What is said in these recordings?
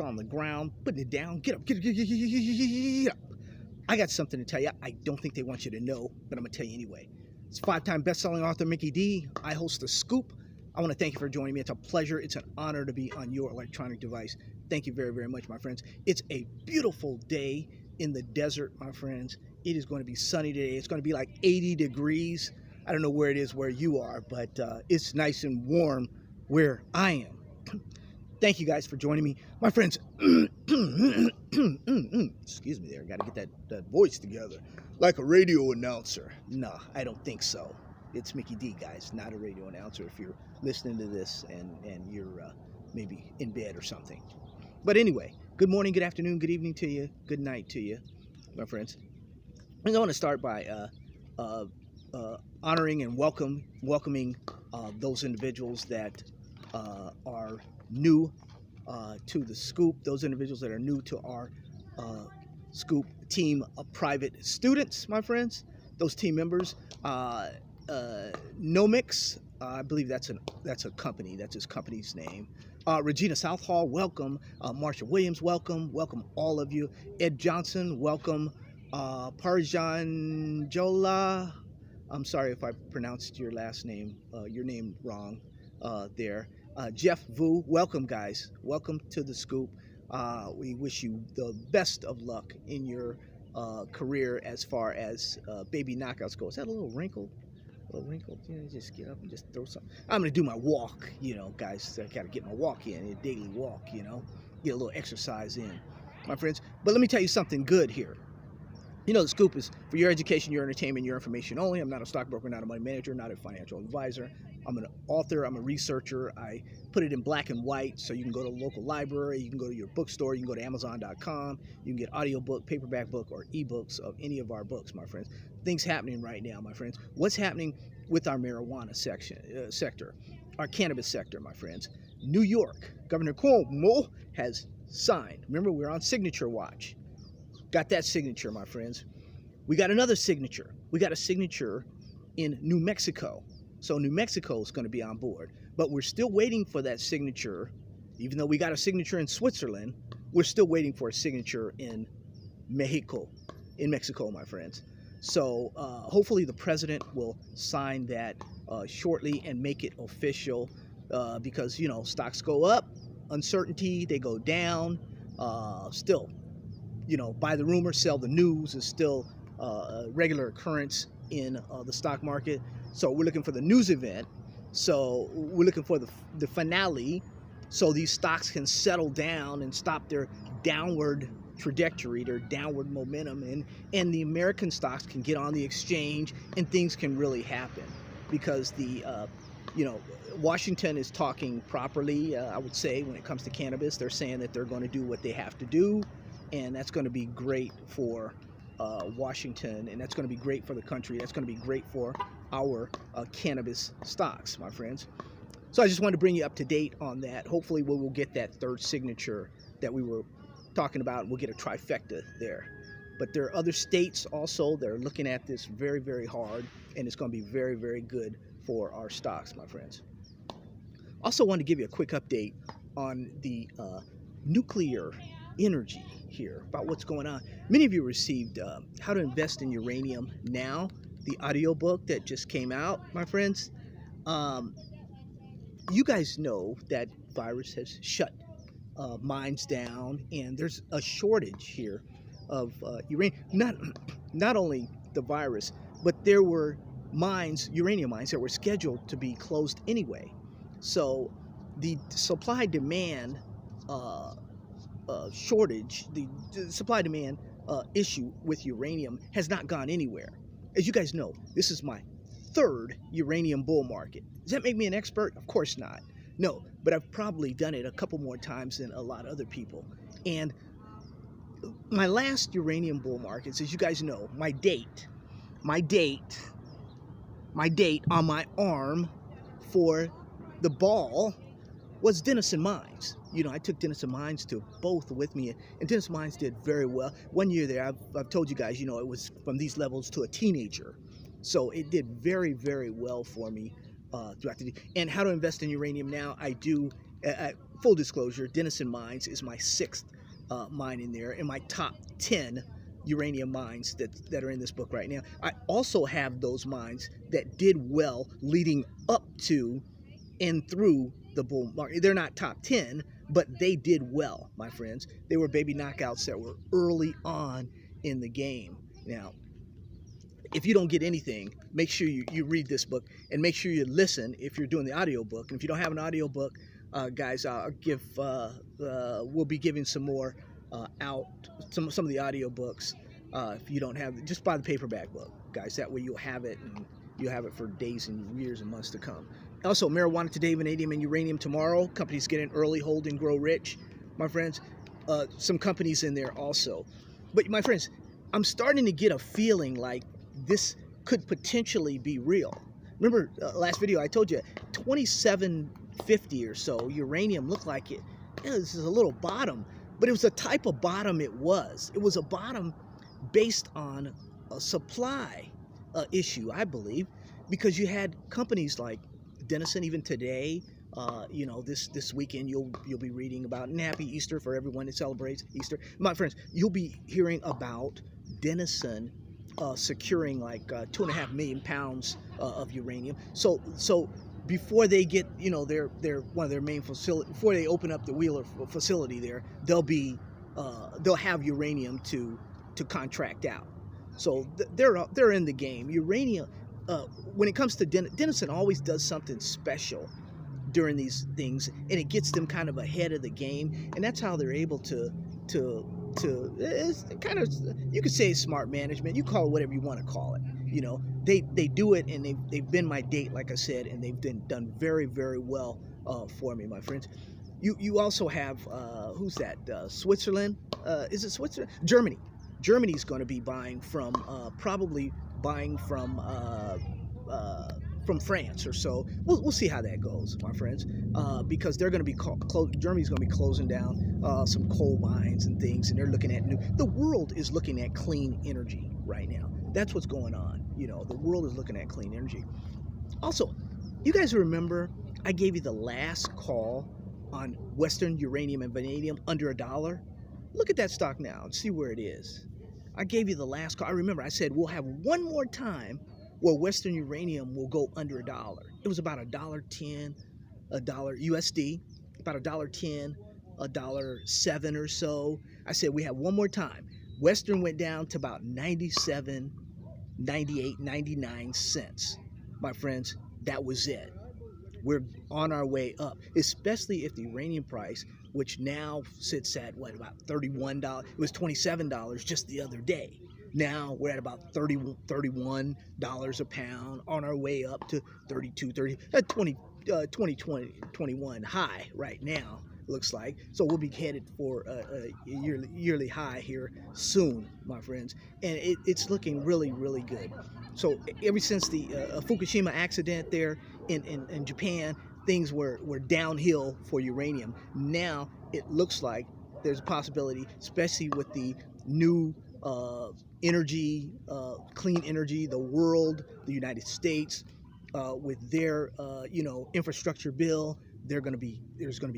on the ground, putting it down. Get up, get up. I got something to tell you. I don't think they want you to know, but I'm going to tell you anyway. It's 5-time best-selling author Mickey D. I host The Scoop. I want to thank you for joining me. It's a pleasure. It's an honor to be on your electronic device. Thank you very, very much, my friends. It's a beautiful day in the desert, my friends. It is going to be sunny today. It's going to be like 80 degrees. I don't know where it is where you are, but it's nice and warm where I am. Thank you guys for joining me. My friends, excuse me there. Got to get that voice together. Like a radio announcer. No, I don't think so. It's Mickey D, guys, not a radio announcer if you're listening to this and you're maybe in bed or something. But anyway, good morning, good afternoon, good evening to you, good night to you, my friends. And I want to start by honoring and welcoming those individuals that are new to the Scoop, those individuals that are new to our Scoop team of private students, my friends, those team members. Nomix, I believe that's a company, that's his company's name. Regina Southall, welcome. Marsha Williams, welcome all of you. Ed Johnson, welcome. Parjan Jola, I'm sorry if I pronounced your last name, your name wrong there. Jeff Vu, welcome guys. Welcome to the Scoop. We wish you the best of luck in your career as far as baby knockouts go. Is that a little wrinkled? A little wrinkled? You know, just get up and just throw something. I'm going to do my walk, guys. I got to get my walk in, a daily walk, get a little exercise in, my friends. But let me tell you something good here. The Scoop is for your education, your entertainment, your information only. I'm not a stockbroker, not a money manager, not a financial advisor. I'm an author. I'm a researcher. I put it in black and white so you can go to a local library. You can go to your bookstore. You can go to Amazon.com. You can get audiobook, paperback book, or ebooks of any of our books, my friends. Things happening right now, my friends. What's happening with our marijuana sector, our cannabis sector, my friends? New York, Governor Cuomo has signed. Remember, we're on signature watch. Got that signature, my friends. We got another signature. We got a signature in New Mexico. So New Mexico is going to be on board. But we're still waiting for that signature. Even though we got a signature in Switzerland, we're still waiting for a signature in Mexico, my friends. So hopefully the president will sign that shortly and make it official because, stocks go up, uncertainty, they go down, still. Buy the rumor, sell the news is still a regular occurrence in the stock market. So we're looking for the news event. So we're looking for the finale so these stocks can settle down and stop their downward trajectory, their downward momentum, and the American stocks can get on the exchange and things can really happen because Washington is talking properly, I would say, when it comes to cannabis. They're saying that they're going to do what they have to do. And that's going to be great for Washington, and that's going to be great for the country. That's going to be great for our cannabis stocks, my friends. So I just wanted to bring you up to date on that. Hopefully we will get that third signature that we were talking about. We'll get a trifecta there. But there are other states also that are looking at this very, very hard, and it's going to be very, very good for our stocks, my friends. Also wanted to give you a quick update on the nuclear energy here, about what's going on. Many of you received How to Invest in Uranium Now, the audiobook that just came out, my friends. You guys know that virus has shut mines down, and there's a shortage here of uranium. Not only the virus, but there were uranium mines that were scheduled to be closed anyway. So the supply-demand shortage, the supply-demand issue with uranium has not gone anywhere. As you guys know, this is my third uranium bull market. Does that make me an expert? Of course not. No, but I've probably done it a couple more times than a lot of other people. And my last uranium bull markets, as you guys know, my date on my arm for the ball was Denison Mines. I took Denison Mines to both with me, and Denison Mines did very well. 1 year there, I've told you guys, it was from these levels to a teenager. So it did very, very well for me throughout the day. And How to Invest in Uranium Now, I do full disclosure, Denison Mines is my sixth mine in there, in my top 10 uranium mines that are in this book right now. I also have those mines that did well leading up to and through the bull market. They're not top 10, but they did well, my friends. They were baby knockouts that were early on in the game. Now, if you don't get anything, make sure you read this book, and make sure you listen if you're doing the audio book. And if you don't have an audio book, guys, we'll be giving some more out, some of the audio books. If you don't have, just buy the paperback book, guys. That way you'll have it, and you'll have it for days and years and months to come. Also, marijuana today, vanadium and uranium tomorrow. Companies get in early, hold and grow rich, my friends. Some companies in there also. But my friends, I'm starting to get a feeling like this could potentially be real. Remember last video I told you 2750 or so uranium looked like it. This is a little bottom, but it was a type of bottom. It was a bottom based on a supply issue, I believe, because you had companies like Denison. Even today, you know, this weekend you'll be reading about, and happy Easter for everyone that celebrates Easter, my friends. You'll be hearing about Denison securing like 2.5 million pounds of uranium. So before they get, you know, their one of their main facility, before they open up the Wheeler facility there, they'll have uranium to contract out. So they're in the game. Uranium, when it comes to Denison always does something special during these things, and it gets them kind of ahead of the game, and that's how they're able to it's kind of, you could say smart management, you call it whatever you want to call it. You know, they do it, and they've been my date, like I said, and they've done very, very well for me, my friends. You also have who's that? Switzerland? Is it Switzerland? Germany. Germany's going to be buying from probably buying from France or so. We'll see how that goes, my friends, because they're going to be Germany's going to be closing down some coal mines and things, and they're looking at the world is looking at clean energy right now. That's what's going on. You know, the world is looking at clean energy. Also, you guys remember I gave you the last call on Western uranium and vanadium under $1? Look at that stock now and see where it is. I gave you the last call. I remember I said we'll have one more time where Western uranium will go under $1. It was about $1.10, $1 USD, about $1.10, $1.07 or so. I said we have one more time. Western went down to about 97, 98, 99 cents. My friends, that was it. We're on our way up, especially if the uranium price, which now sits at what, about $31. It was $27 just the other day. Now we're at about $31 a pound, on our way up to 32, 30, 21 high right now, looks like. So we'll be headed for a yearly high here soon, my friends. And it's looking really, really good. So ever since the Fukushima accident there in Japan, things were downhill for uranium. Now it looks like there's a possibility, especially with the new energy, clean energy, the world, the United States, with their infrastructure bill. There's going to be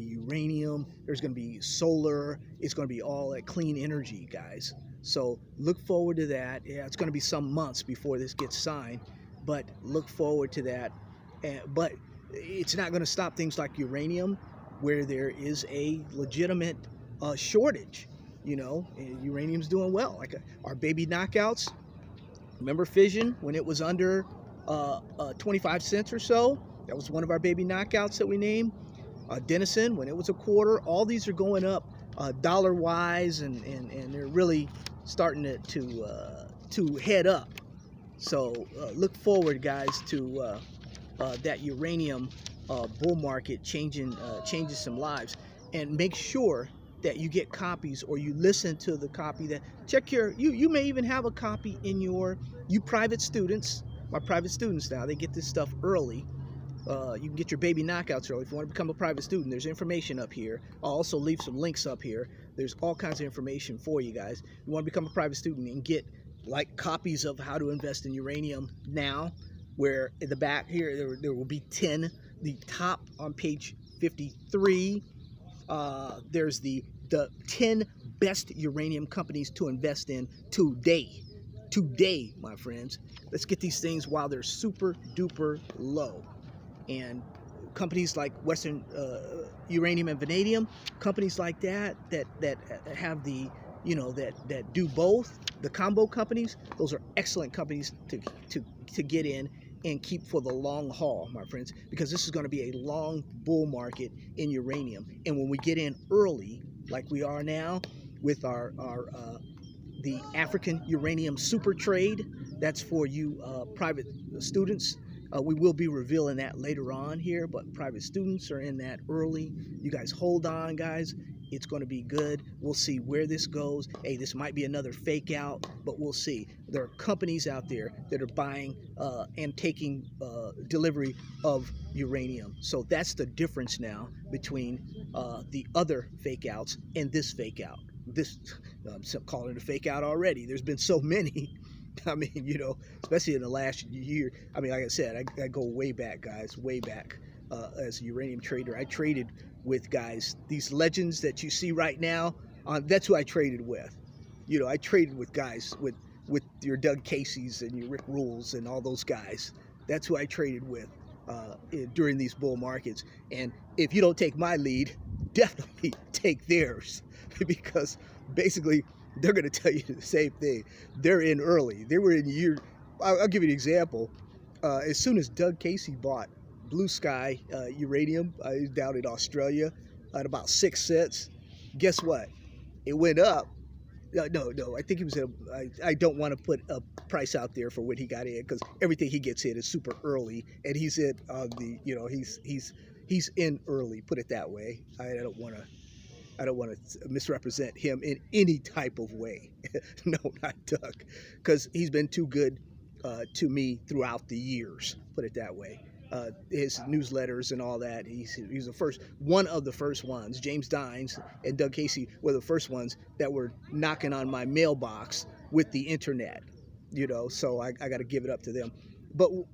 uranium, there's going to be solar, it's going to be all that clean energy, guys. So look forward to that. Yeah, it's going to be some months before this gets signed, but look forward to that. But it's not going to stop things like uranium, where there is a legitimate shortage. You know, uranium's doing well. Like our baby knockouts. Remember fission when it was under 25 cents or so? That was one of our baby knockouts that we named. Denison, when it was $0.25. All these are going up dollar-wise, and they're really starting to head up. So look forward, guys, to that uranium bull market changes some lives. And make sure that you get copies, or you listen to the copy that you may even have a copy in you private students. My private students now, they get this stuff early. You can get your baby knockouts early. If you want to become a private student, there's information up here. I'll also leave some links up here. There's all kinds of information for you guys. You want to become a private student and get like copies of how to invest in uranium now, where in the back here there will be 10. The top on page 53 There's the 10 best uranium companies to invest in today. Today, my friends. Let's get these things while they're super duper low. And companies like Western Uranium and Vanadium, companies like that have the, that do both, the combo companies, those are excellent companies to get in and keep for the long haul, my friends, because this is going to be a long bull market in uranium. And when we get in early, like we are now with our the African uranium super trade, that's for you private students. We will be revealing that later on here, but private students are in that early. You guys hold on, guys. It's going to be good. We'll see where this goes. Hey, this might be another fake out, but we'll see. There are companies out there that are buying and taking delivery of uranium. So that's the difference now between the other fake outs and this fake out. This, I'm calling it a fake out already. There's been so many. I mean, especially in the last year. I mean, like I said, I go way back, guys, way back. As a uranium trader, I traded with guys, these legends that you see right now. That's who I traded with. I traded with guys with your Doug Casey's and your Rick Rules and all those guys. That's who I traded with during these bull markets. And if you don't take my lead, definitely take theirs, because basically they're going to tell you the same thing. They're in early. They were in year. I'll give you an example. As soon as Doug Casey bought Blue Sky uranium down in Australia at about 6 cents, guess what? It went up. No. I think he was. I don't want to put a price out there for when he got in, because everything he gets in is super early, and he's in on the. He's in early. Put it that way. I don't want to misrepresent him in any type of way. No, not Doug, because he's been too good to me throughout the years. Put it that way. His newsletters and all that. He's one of the first ones. James Dines and Doug Casey were the first ones that were knocking on my mailbox with the internet. So I got to give it up to them.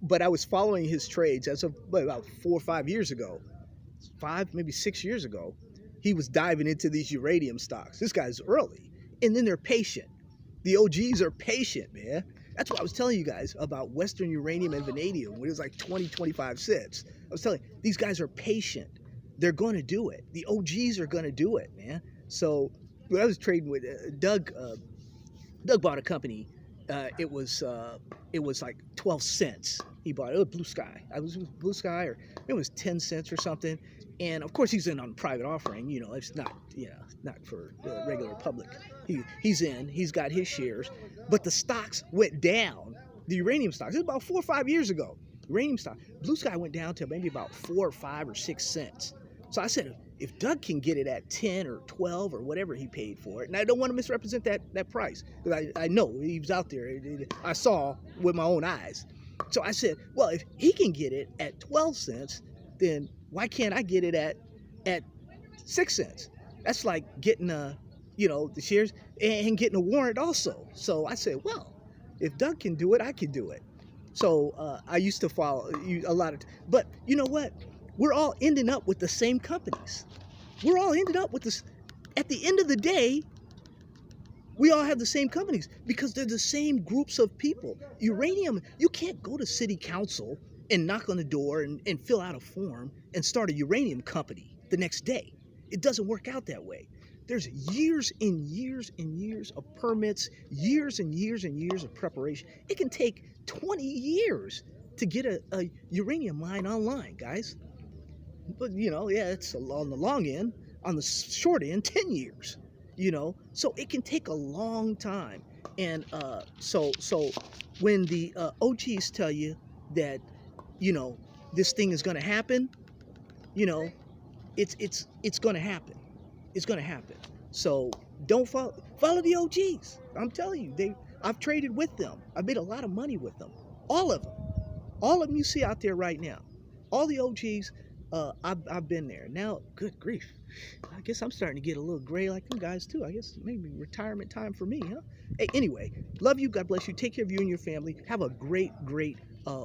But I was following his trades as of about 4 or 5 years ago, 5 maybe 6 years ago. He was diving into these uranium stocks. This guy's early, and then they're patient. The OGs are patient, man. That's what I was telling you guys about Western Uranium and Vanadium when it was like 20, 25 cents. I was telling you, these guys are patient. They're going to do it. The OGs are going to do it, man. So when I was trading with Doug, Doug bought a company. It was like 12 cents. He bought it. It was Blue Sky. I was with Blue Sky, or it was 10 cents or something. And of course, he's in on private offering. It's not, not for the regular public. He's in. He's got his shares, but the stocks went down. The uranium stocks. It was about 4 or 5 years ago. Uranium stock. Blue Sky went down to maybe about 4 or 5 or 6 cents. So I said, if Doug can get it at 10 or 12 or whatever he paid for it, and I don't want to misrepresent that price, because I know he was out there. I saw with my own eyes. So I said, well, if he can get it at 12 cents, then why can't I get it at 6 cents? That's like getting the shares and getting a warrant also. So I said, well, if Doug can do it, I can do it. So I used to follow a lot of, but you know what? We're all ending up with the same companies. We're all ended up with this. At the end of the day, we all have the same companies because they're the same groups of people. Uranium, you can't go to city council and knock on the door and fill out a form and start a uranium company the next day. It doesn't work out that way. There's years and years and years of permits, years and years and years of preparation. It can take 20 years to get a uranium mine online, guys. But, it's on the long end. On the short end, 10 years, So it can take a long time. And so when the OGs tell you that, this thing is going to happen, it's going to happen. It's going to happen. So don't follow the OGs. I'm telling you, I've traded with them. I've made a lot of money with them. All of them you see out there right now. All the OGs, I've been there. Now, good grief. I guess I'm starting to get a little gray like them guys too. I guess maybe retirement time for me, huh? Hey, anyway, love you. God bless you. Take care of you and your family. Have a great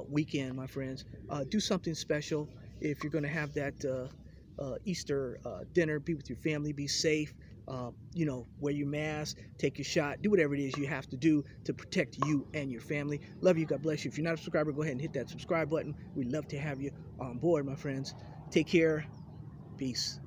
weekend, my friends. Do something special if you're going to have that Easter dinner. Be with your family. Be safe. Wear your mask, take your shot, do whatever it is you have to do to protect you and your family. Love you. God bless you. If you're not a subscriber, go ahead and hit that subscribe button. We'd love to have you on board, my friends. Take care. Peace.